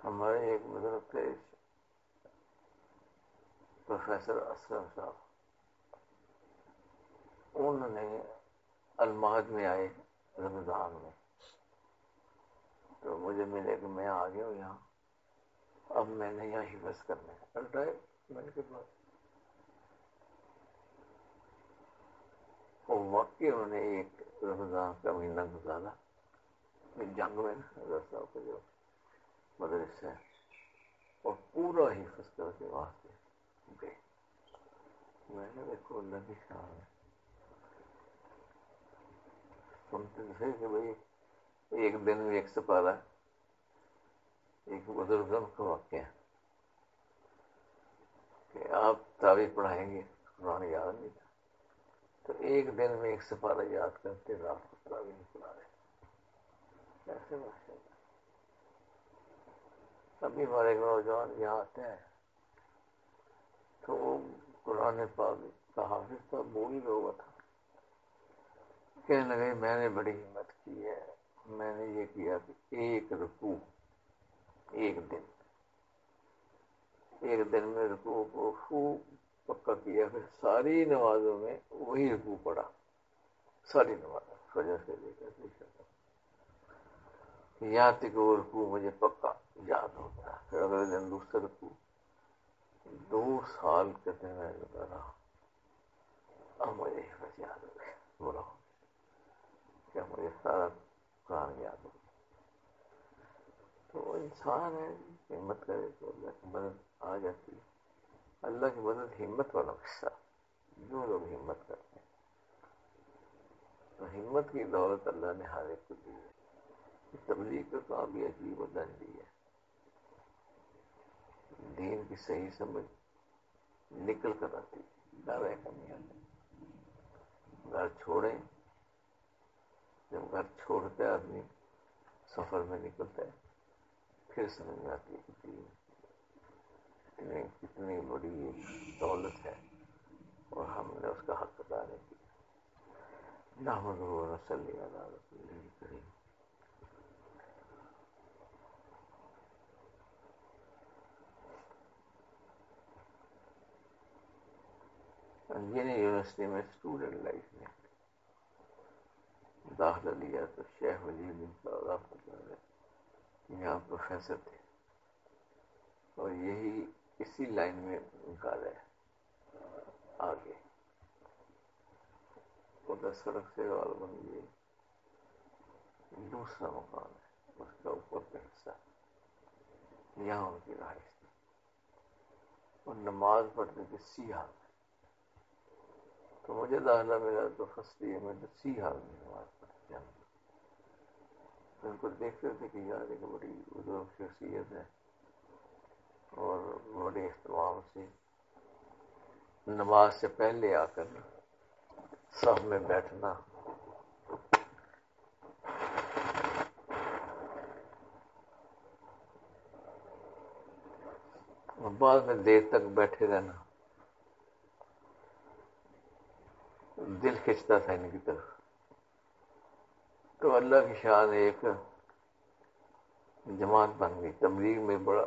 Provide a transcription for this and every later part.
ہمارے ایک بزرگ تھے پروفیسر اسلم صاحب، انہوں نے المہد میں آئے رمضان میں، تو مجھے ملے کہ میں آ گیا ہوں یہاں، اب میں نے یہاں حفظ کرنا ہے ریٹائرمنٹ کے بعد. اور واقعی انہوں نے ایک رمضان کا مہینہ گزارا جنگ میں حضرت صاحب کا جو مدرسہ ہے، اور پورا حفظ کر کے وہاں سے گئے. میں نے دیکھو اللہ کی شان ہے. سنتے تھے کہ بھائی ایک دن میں ایک سپارہ، ایک بزرگوں کا واقعہ ہے کہ آپ تراویح پڑھائیں گے، قرآن یاد نہیں تھا تو ایک دن میں ایک سپارہ یاد کرتے رات کو تراویح نہیں پڑھا رہے. ایسے ماشاء اللہ. ابھی ہمارے ایک نوجوان یہاں آتے ہیں تو وہ قرآن پاک کا حافظ تھا، بول ہی ہوا تھا، کہنے لگے میں نے بڑی ہمت کی ہے، میں نے یہ کیا کہ ایک رکوع ایک دن میں رکوع کو خوب پکا کیا، پھر ساری نمازوں میں وہی رکوع پڑا، ساری نماز فجر سے لے کر یہاں تک وہ رکوع مجھے پکا یاد ہوتا ہے. پھر اگلے دن دوسرا رکوع، 2 سال کہتے ہیں میں لگا رہا، اب مجھے حفظ یاد ہو گیا. بولا کیا مجھے سارا قرآن یاد ہو گیا. تو وہ انسان ہے، ہمت کرے تو اللہ کی مدد آ جاتی ہے. اللہ کی مدد ہمت والا قصہ، جو لوگ ہمت کرتے ہیں تو ہمت کی دولت اللہ نے ہر ایک کو دی ہے. تبلیغ کا کام بھی عجیب و دنڈی ہے. دین کی صحیح سمجھ نکل کر آتی ہے، ڈر ہے کمی آتی. گھر چھوڑیں، جب گھر چھوڑتے آدمی سفر میں نکلتا ہے پھر سمجھ میں آتی ہے کہ دین کتنی بڑی دولت ہے اور ہم نے اس کا حق ادا نہیں کیا. نحمدہ و نصلی علی رسولہ الکریم. یونیورسٹی میں اسٹوڈنٹ لائف میں داخلہ لیا تو شیخ ولی بن سعود یہاں پروفیسر تھے اور یہی اسی لائن میں ان کا ہے آگے. ادھر سڑک سے غالباً یہ دوسرا مکان ہے، اس کا اوپر کا حصہ، یہاں ان کی رہائش تھی. اور نماز پڑھتے تھے سیاہ میں. تو مجھے داخلہ ملا تو فرسٹ ایئر میں تو سیاہ میں نماز پڑھتے ہیں. ان کو دیکھتے تھے کہ یار ایک بڑی بزرگ شخصیت ہے اور بڑے اہتمام سے نماز سے پہلے آ کر صف میں بیٹھنا، اور بعد میں دیر تک بیٹھے رہنا، دل کھنچتا تھا ان کی طرف. تو اللہ کی شان ایک جماعت بن گئی. تبلیغ میں بڑا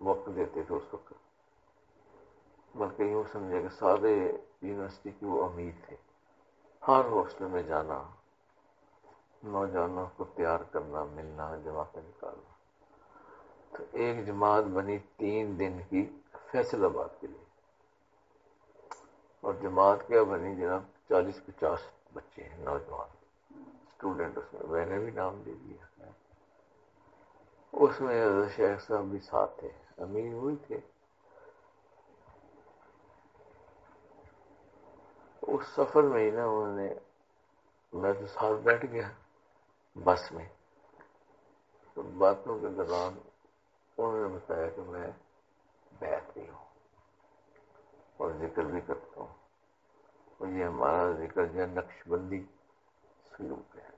وقت دیتے تھے اس وقت، بلکہ یوں سمجھے کہ سارے یونیورسٹی کی وہ امیر تھے. ہر ہاسٹل میں جانا، نوجوانوں کو تیار کرنا، ملنا، جماعتیں نکالنا. تو ایک جماعت بنی 3 دن کی فیصل آباد کے لیے، اور جماعت کیا بنی جناب 40-50 بچے ہیں نوجوان اسٹوڈنٹ. اس میں نے بھی نام دے دیا. اس میں حضرت شیخ صاحب بھی ساتھ تھے، امیر وہی تھے. اس سفر میں ہی نا انہوں نے، میں تو ساتھ بیٹھ گیا بس میں، تو باتوں کے دوران انہوں نے بتایا کہ میں بیعت بھی ہوں اور ذکر بھی کرتا ہوں، اور یہ ہمارا ذکر جو نقش بندی سلوک ہے.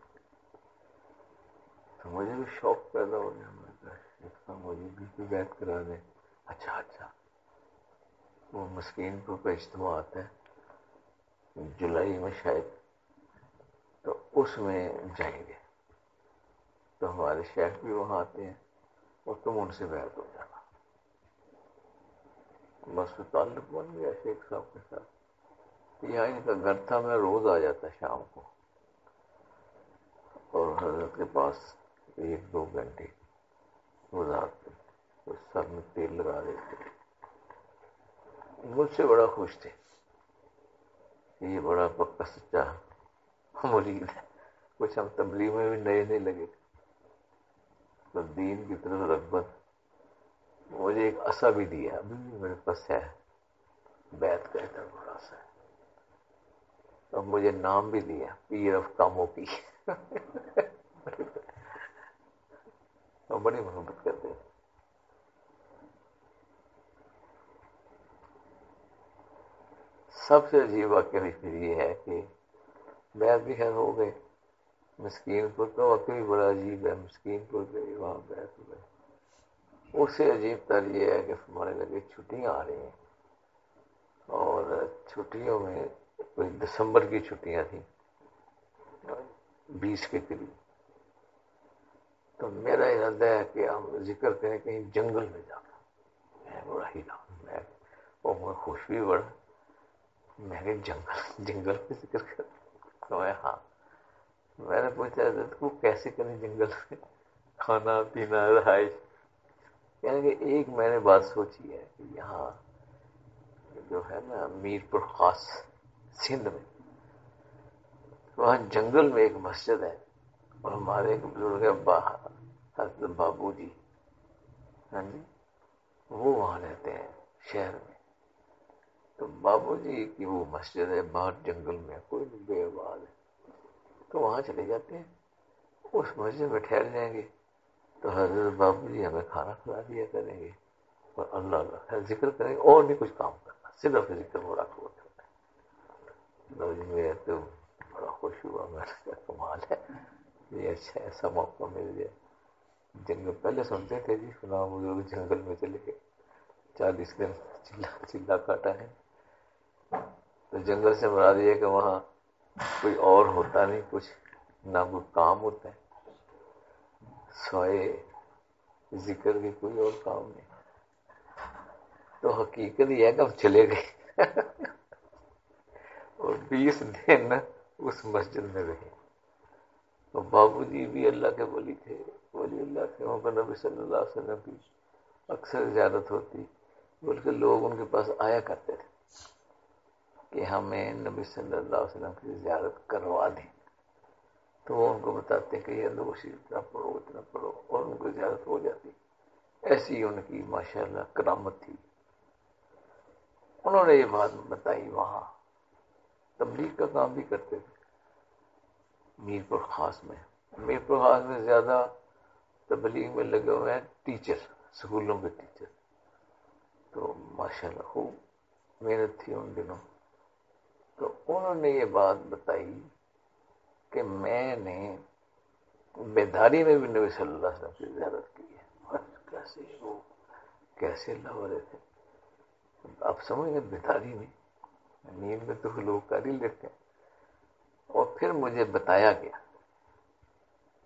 تو مجھے بھی شوق پیدا ہو گیا. میں کہا مجھے بھی بیعت کرا دیں. اچھا وہ مسکین کو کا اجتماع آتا ہے جولائی میں شاید، تو اس میں جائیں گے. تو ہمارے شیخ بھی وہاں آتے ہیں اور تم ان سے بیعت ہو جانا. بس تعلق بن گیا شیخ صاحب کے ساتھ. یہاں ان کا گھر تھا، میں روز آ جاتا شام کو اور حضرت کے پاس 1-2 گھنٹے گزارتے، تو سر میں تیل لگا دیتے. مجھ سے بڑا خوش تھے، یہ بڑا پکا سچا مرید ہے. کچھ ہم تبلیغ میں بھی نئے نہیں لگے تو دین کی طرف رغبت. مجھے ایک عصا بھی دیا، ابھی بھی میرے پاس ہے، بیت کہتا ہے بڑا سا. اور مجھے نام بھی دیا، پیر آف کاموں کی. اور بڑی محبت کرتے ہیں. سب سے عجیب واقعہ بھی پھر یہ ہے کہ بیت بھی خیر ہو گئے. مسکین پور کا واقعہ بھی بڑا عجیب ہے. مسکین پور کے وہاں بیت ہو گئے. اس سے عجیب تر یہ ہے کہ ہمارے لگے چھٹیاں آ رہی ہیں، اور چھٹیوں میں کوئی دسمبر کی چھٹیاں تھیں 20 کے قریب. تو میرا ارادہ ہے کہ ہم ذکر کریں کہیں جنگل میں جا کر. میں بڑا ہی تھا، میں خوش بھی بڑا. میں نے جنگل میں ذکر کر. تو ہاں، میں نے پوچھا حضرت کو کیسے کریں جنگل میں، کھانا پینا رہائش. یعنی کہ ایک میں نے بات سوچی ہے کہ یہاں جو ہے نا میر پور خاص سندھ میں، وہاں جنگل میں ایک مسجد ہے، اور ہمارے ایک بزرگ حضرت بابو جی، ہاں جی، وہ وہاں رہتے ہیں شہر میں. تو بابو جی کی وہ مسجد ہے باہر جنگل میں، کوئی بے آباد ہے. تو وہاں چلے جاتے ہیں، اس مسجد میں ٹھہر جائیں گے. تو حضرت بابو جی ہمیں کھانا کھلا دیا کریں گے، اور اللہ اللہ ذکر کریں گے، اور نہیں کچھ کام کرنا، صرف ذکر ہو رہا کرنا. تو بڑا خوش ہوا. میں نے کہا کمال ہے، یہ اچھا ایسا موقع مل گیا. جنگل پہلے سنتے تھے جی فلاں بزرگ جنگل میں چلے گئے، 40 دن چلا کاٹا ہے. تو جنگل سے مراد یہ کہ وہاں کوئی اور ہوتا نہیں، کچھ نہ کوئی کام ہوتا ہے سوائے ذکر کے، کوئی اور کام نہیں. تو حقیقت یہ ہے کہ ہم چلے گئے اور 20 دن اس مسجد میں رہے. تو بابو جی بھی اللہ کے ولی تھے، ولی اللہ تھے. وہاں پر نبی صلی اللہ علیہ وسلم کی اکثر زیارت ہوتی، بلکہ لوگ ان کے پاس آیا کرتے تھے کہ ہمیں نبی صلی اللہ علیہ وسلم کی زیارت کروا دیں. تو وہ ان کو بتاتے کہ یہ اللہ شریف اتنا پڑھو اتنا پڑھو، اور ان کو زیارت ہو جاتی. ایسی ان کی ماشاءاللہ کرامت تھی. انہوں نے یہ بات بتائی. وہاں تبلیغ کا کام بھی کرتے تھے میر پور خاص میں. میر پور خاص میں زیادہ تبلیغ میں لگے ہوئے ہیں ٹیچر، اسکولوں کے ٹیچر. تو ماشاءاللہ خوب محنت تھی ان دنوں. تو انہوں نے یہ بات بتائی کہ میں نے بیداری میں بھی نبی صلی اللہ علیہ وسلم کی زیارت کی ہے. کیسے وہ کیسے لا رہے تھے آپ سمجھ گئے، بیداری میں. نیند میں تو لوگ کر ہی لیتے ہیں. اور پھر مجھے بتایا گیا،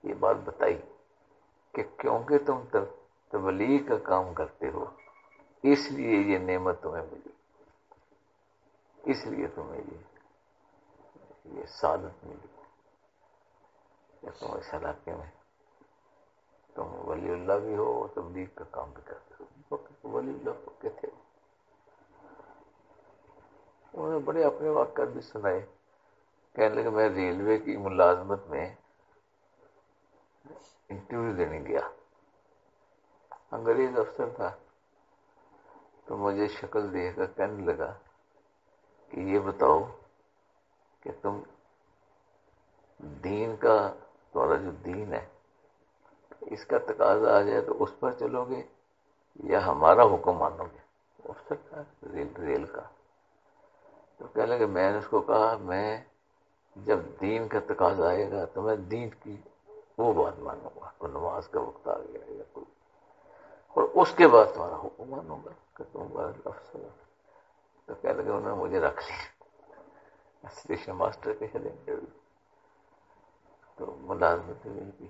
یہ بات بتائی کہ کیونکہ تم تبلیغ کا کام کرتے ہو، اس لیے یہ نعمت تمہیں ملی، اس لیے تمہیں یہ سعادت ملی کہ تم اس علاقے میں تم ولی اللہ بھی ہو اور تبلیغ کا کام بھی کرتے ہو. ولی اللہ پکے تھے. انہوں نے بڑے اپنے واقعات بھی سنائے. کہنے لگے میں ریلوے کی ملازمت میں انٹرویو دینے گیا، انگریز افسر تھا. تو مجھے شکل دیکھ کر کہنے لگا کہ یہ بتاؤ کہ تم دین کا، تمہارا جو دین ہے اس کا تقاضا آ جائے تو اس پر چلو گے یا ہمارا حکم مانو گے؟ افسر تھا ریل کا. تو کہنے لگے میں نے اس کو کہا میں جب دین کا تقاضا آئے گا تو میں دین کی وہ بات مانوں گا، تو نماز کا وقت آ گیا یا کوئی، اور اس کے بعد تمہارا حکم مانوں گا کہ تم افسر. تو کہنے لگے انہوں نے مجھے رکھ لیا اسٹیشن ماسٹر کے چلے انٹرویو. تو ملازمت مل گئی.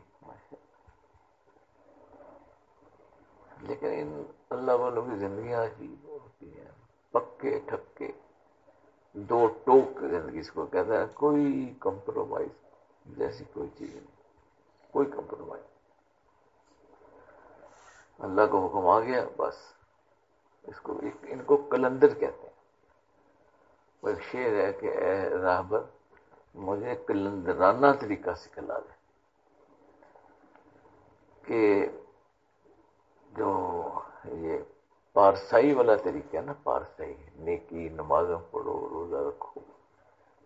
لیکن ان اللہ والوں کی زندگیاں عجیب ہوتی ہیں، پکے ٹھکے، دو ٹوک زندگی اس کو کہتا ہے، کوئی کمپرومائز جیسی کوئی چیز نہیں، کوئی کمپرومائز. اللہ کا حکم آ گیا بس. ان کو کلندر کہتے ہیں. وہ ایک شعر ہے کہ اے راہبر مجھے کلندرانہ طریقہ سکھلا دے، کہ جو یہ پارسائی والا طریقہ ہے نا، پارسائی، نیکی، نمازیں پڑھو، روزہ رکھو،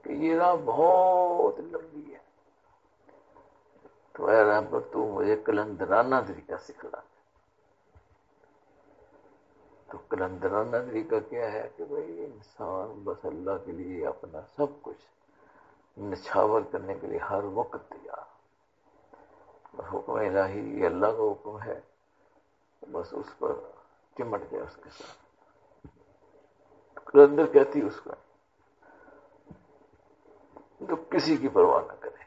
کہ یہ راہ بہت لمبی ہے، تو اے راہبر تو مجھے کلندرانہ طریقہ سکھلا دے. تو کلندرانہ طریقہ کیا ہے کہ بھئی انسان بس اللہ کے لیے اپنا سب کچھ نچھاور کرنے کے لیے ہر وقت تیار. حکم الہی یہ اللہ کا حکم ہے، بس اس پر چمٹ گیا اس کے ساتھ. کلندر کہتی اس کا جو کسی کی پرواہ نہ کرے،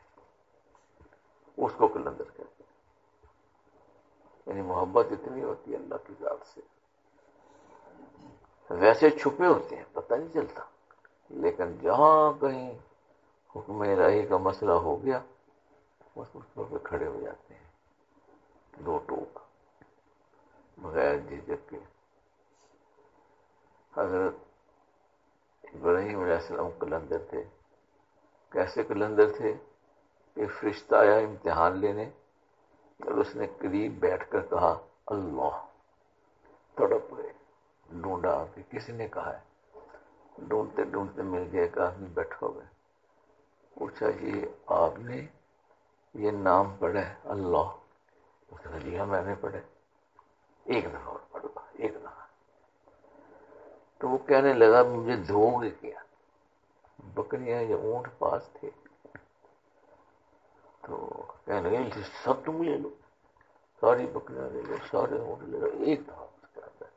اس کو کلندر کہتے ہیں. یعنی محبت اتنی ہوتی ہے اللہ کی ذات سے، ویسے چھپے ہوتے ہیں پتہ نہیں چلتا، لیکن جہاں کہیں حکم الہی کا مسئلہ ہو گیا بس اس پر کھڑے ہو جاتے ہیں، دو ٹوک بغیر جھجک کے. حضرت ابراہیم علیہ السلام کلندر تھے. کیسے کلندر تھے کہ فرشتہ آیا امتحان لینے اور اس نے قریب بیٹھ کر کہا اللہ، تڑپ گئے، ڈھونڈا کہ کسی نے کہا ہے، ڈھونڈتے ڈھونڈتے مل گیا، ایک آدمی بیٹھا ہوا ہے. پوچھا یہ آپ نے یہ نام پڑھا ہے اللہ؟ اس نے جی ہاں میں نے پڑھا. ایک دفعہ اور پڑھ گا، ایک دفعہ. تو وہ کہنے لگا مجھے دھو گے کیا؟ بکریاں یا اونٹ پاس تھے، تو کہنے لگے سب تم لے لو، ساری بکریاں لے لو، سارے اونٹ لے لو. ایک دفعہ اس کے اندر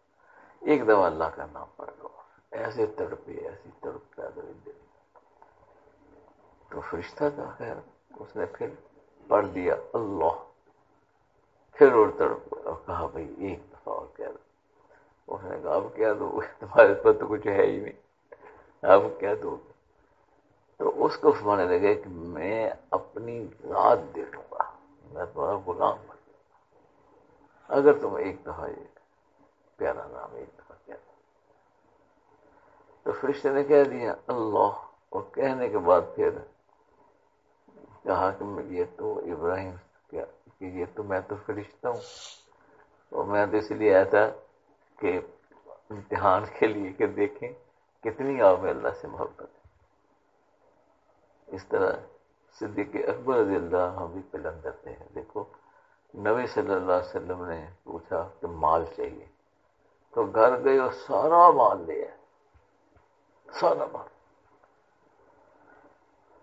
ایک دفعہ اللہ کا نام پڑھ لو. ایسے تڑپے، ایسی تڑپ پیدا ہوئی دل. تو فرشتہ کا خیر اس نے پھر پڑھ دیا اللہ، پھر اور تڑپ اور کہا بھائی ایک دفعہ اور کہہ دو. اس نے کہا اب کیا دو، تمہارے پاس تو کچھ ہے ہی نہیں، اب کیا دو گے؟ تو اس کو فرمانے لگے کہ میں اپنی ذات دے دوں گا، میں تمہارا غلام بن جاؤں گا اگر تم ایک دفعہ یہ پیارا نام ایک دفعہ کہہ دو. تو فرشتے نے کہہ دیا اللہ، اور کہنے کے بعد پھر کہا کہ یہ تو ابراہیم کیا کہ یہ تو میں تو فرشتہ ہوں، اور میں تو اس لیے آیا تھا کہ امتحان کے لیے کہ دیکھیں کتنی آپ میں اللہ سے محبت ہے. اس طرح صدیق اکبر رضی اللہ عنہ بھی کلندر تھے. دیکھو نبی صلی اللہ علیہ وسلم نے پوچھا کہ مال چاہیے، تو گھر گئے اور سارا مال لیا، سارا مال.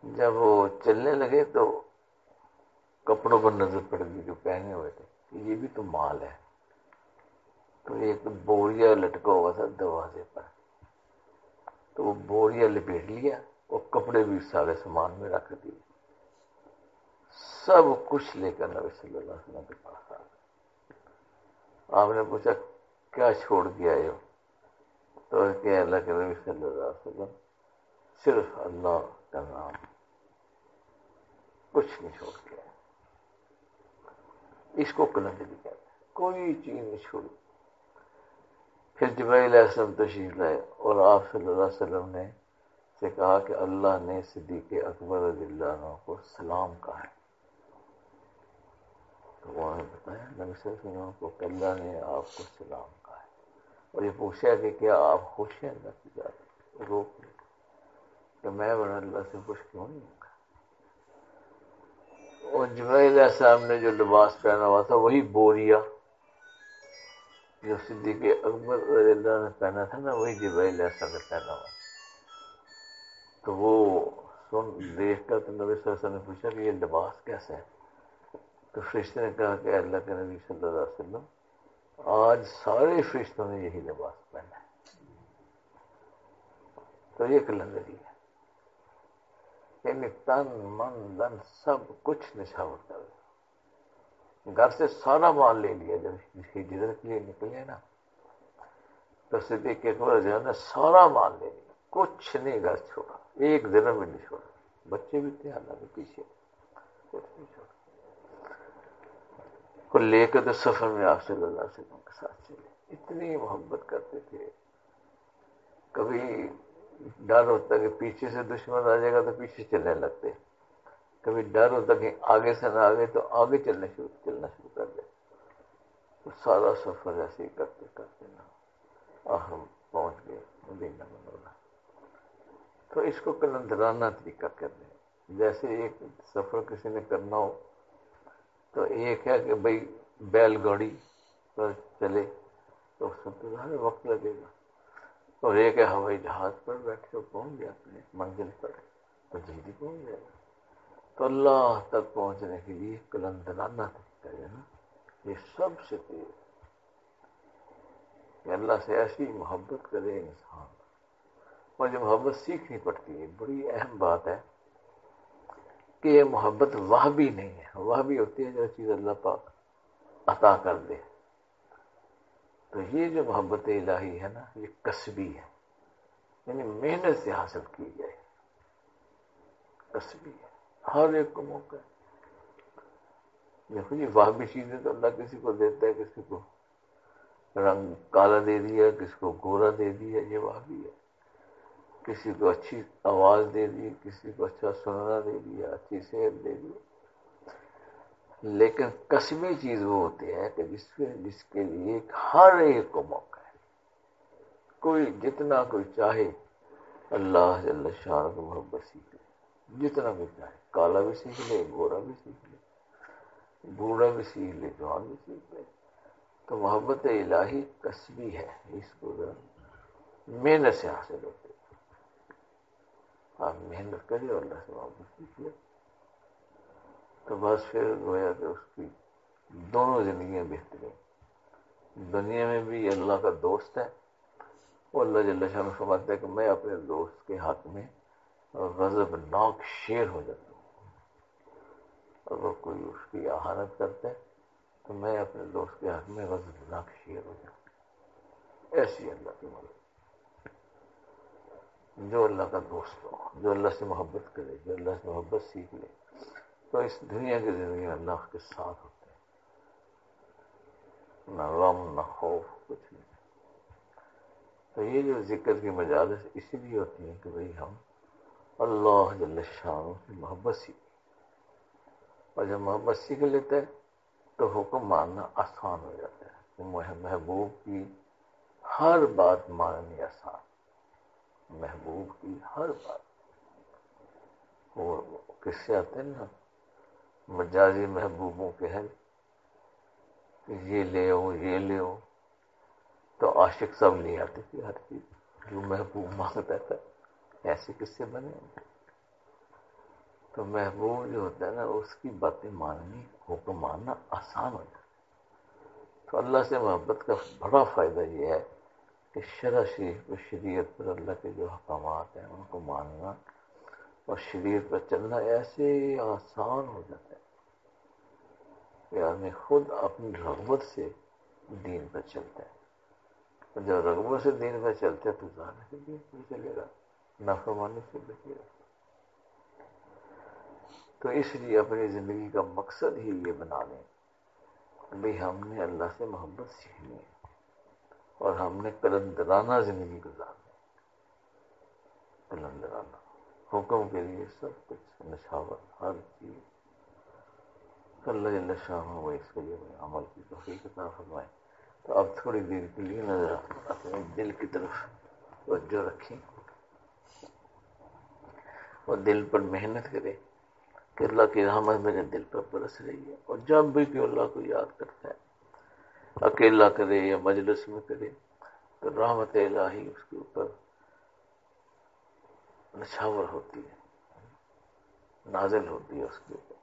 جب وہ چلنے لگے تو کپڑوں پر نظر پڑ گئی جو پہنے ہوئے تھے کہ یہ بھی تو مال ہے. تو ایک بوریا لٹکا ہوا تھا دروازے پر، تو وہ بوریا لپیٹ لیا اور کپڑے بھی سارے سامان میں رکھ دیے. سب کچھ لے کر نبی صلی اللہ علیہ وسلم کے پاس آ گئے. آپ نے پوچھا کیا چھوڑ کے آئے ہو؟ تو کہ اللہ کے نبی صلی اللہ علیہ وسلم صرف اللہ کا نام، کچھ نہیں چھوڑ کے آئے. اس کو کلندری کہتے ہیں، کوئی چیز نہیں چھوڑی. پھر جبرائیل علیہ السلام تشریف لائے اور آپ صلی اللہ علیہ وسلم نے سے کہا کہ اللہ نے صدیق اکبر رضی اللہ عنہ کو سلام کہا ہے. تو انہوں نے بتایا نبی صلی اللہ علیہ وسلم کو کہ اللہ نے آپ کو سلام کہا ہے. اور یہ پوچھا کہ کیا آپ خوش ہیں اللہ کی ذات؟ روک لیں کہ میں بنا اللہ سے خوش کیوں نہیں ہوں گا. اور جبرائیل علیہ السلام نے جو لباس پہنا ہوا تھا وہی بوریا جو صدیق اکبر رضی اللہ نے پہنا تھا نا، وہی جبرائیل علیہ السلام نے پہنا ہوا. تو وہ سن دیکھ کر تو نبی صلی اللہ علیہ وسلم نے پوچھا کہ یہ لباس کیسا ہے؟ تو فرشتے نے کہا کہ اللہ کے نبی صلی اللہ علیہ وسلم آج سارے فرشتوں نے یہی لباس پہنا ہے. تو یہ کلندری ہے، یعنی تن من دن سب کچھ نچھاور کر دے. گھر سے سارا مال لے لیا. جب ہجرت کے لیے نکلے نا تو صدیق اکبر جو ہے نا سارا مال لے لیا, کچھ نہیں گھر چھوڑا, ایک درہم بھی نہیں چھوڑا. بچے بھی تھے حالانکہ پیچھے, کچھ نہیں چھوڑا. کو لے کے تو سفر میں آپ صلی اللہ علیہ وسلم کے ساتھ چلے. اتنی محبت کرتے تھے. کبھی ڈر ہوتا کہ پیچھے سے دشمن آ جائے گا تو پیچھے چلنے لگتے, کبھی ڈر ہوتا کہ آگے سے نہ آگے تو آگے چلنا شروع کر دے. تو سارا سفر ایسے ہی کرتے کرتے نا ہم پہنچ گئے مدینہ منورہ. تو اس کو قلندرانہ طریقہ کر دیں. جیسے ایک سفر کسی نے کرنا ہو تو ایک ہے کہ بھئی بیل گاڑی پر چلے تو اس میں تو زیادہ وقت لگے گا, اور ایک ہے ہوائی جہاز پر بیٹھ کے پہنچ گیا اپنے منزل پر تو جلدی پہنچ جائے گا. تو اللہ تک پہنچنے کے لیے قلندرانہ طریقہ ہے نا, یہ سب سے تیز کہ اللہ سے ایسی محبت کرے انسان. اور جو محبت سیکھنی پڑتی ہے, بڑی اہم بات ہے کہ یہ محبت وہابی نہیں ہے. وہابی ہوتی ہے جو چیز اللہ پاک عطا کر دے. تو یہ جو محبت الہی ہے نا یہ کسبی ہے, یعنی محنت سے حاصل کی جائے, کسبی ہے, ہر ایک کو موقع ہے. دیکھو جی وہابی چیزیں تو اللہ کسی کو دیتا ہے, کسی کو رنگ کالا دے دیا, کسی کو گورا دے دیا, یہ وہابی ہے. کسی کو اچھی آواز دے دی, کسی کو اچھا سننا دے دیا, اچھی صحت دے دی. لیکن کسبی چیز وہ ہوتی ہے کہ جس کے لیے ہر ایک کو موقع ہے. کوئی جتنا کوئی چاہے اللہ جل شانہ کی محبت سیکھ لے, جتنا بھی چاہے. کالا بھی سیکھ لے, گورا بھی سیکھ لے, بوڑھا بھی سیکھ لے, جوان بھی سیکھ لے. تو محبت الہی کسبی ہے, اس کو محنت سے حاصل ہوتی ہے. آپ محنت کریے اور اللہ سے محبت سیکھ لے تو بس پھر گویا کہ اس کی دونوں زندگیاں بہترین. دنیا میں بھی اللہ کا دوست ہے, اور اللہ جل شانہ فرماتا ہے کہ میں اپنے دوست کے حق میں غضبناک شیر ہو جاتا ہوں. اگر کوئی اس کی اہانت کرتا ہے تو میں اپنے دوست کے حق میں غضبناک شیر ہو جاتا ہوں. ایسی اللہ کی مدد. جو اللہ کا دوست ہو, جو اللہ سے محبت کرے, جو اللہ سے محبت سیکھ لے تو اس دنیا کی زندگی میں اللہ کے ساتھ ہوتے ہیں. نہ غم نہ خوف, کچھ نہیں. تو یہ جو ذکر کی مجالس اسی لیے ہوتی ہیں کہ بھئی ہم اللہ جل شانہ کی محبت سیکھیں, اور جب محبت سیکھ لیتے ہیں تو حکم ماننا آسان ہو جاتا ہے. محبوب کی ہر بات ماننی آسان, محبوب کی ہر بات. وہ کس سے آتے ہیں نا مجازی محبوبوں کے ہیں کہ یہ لے ہو یہ لے ہو, تو عاشق سب لے آتے تھے ہر چیز. جو محبوب مانگتا تھا ایسے کس سے بنے. تو محبوب جو ہوتا ہے نا اس کی باتیں ماننی, حکم ماننا آسان ہو جاتا ہے. تو اللہ سے محبت کا بڑا فائدہ یہ ہے کہ شرع شریف و شریعت پر اللہ کے جو احکامات ہیں ان کو ماننا اور شریعت پر چلنا ایسے آسان ہو جاتا ہے کہ آدمی خود اپنی رغبت سے دین پر چلتا ہے. اور جب رغبت سے دین پر چلتا ہے تو ظاہر ہے دین پر چلے گا, نافرمانی سے بچے گا. تو اس لیے اپنی زندگی کا مقصد ہی یہ بنا لیں بھئی ہم نے اللہ سے محبت سیکھنی ہے اور ہم نے قلندرانہ زندگی گزارنی ہے. قلندرانہ حکم کے لیے سب کچھ نشاور, ہر چیز. اللہ جل شانہ وہ اس کے لیے عمل کی توفیق عطا فرمائے. تو اب تھوڑی دیر کے لیے نظر اپنے دل کی طرف توجہ رکھیں اور دل پر محنت کریں کہ اللہ کی رحمت میرے دل پر برس رہی ہے. اور جب بھی کہ اللہ کو یاد کرتا ہے, اکیلا کرے یا مجلس میں کرے, تو رحمت الہی اس کے اوپر نچھاور ہوتی ہے, نازل ہوتی ہے اس کے اوپر.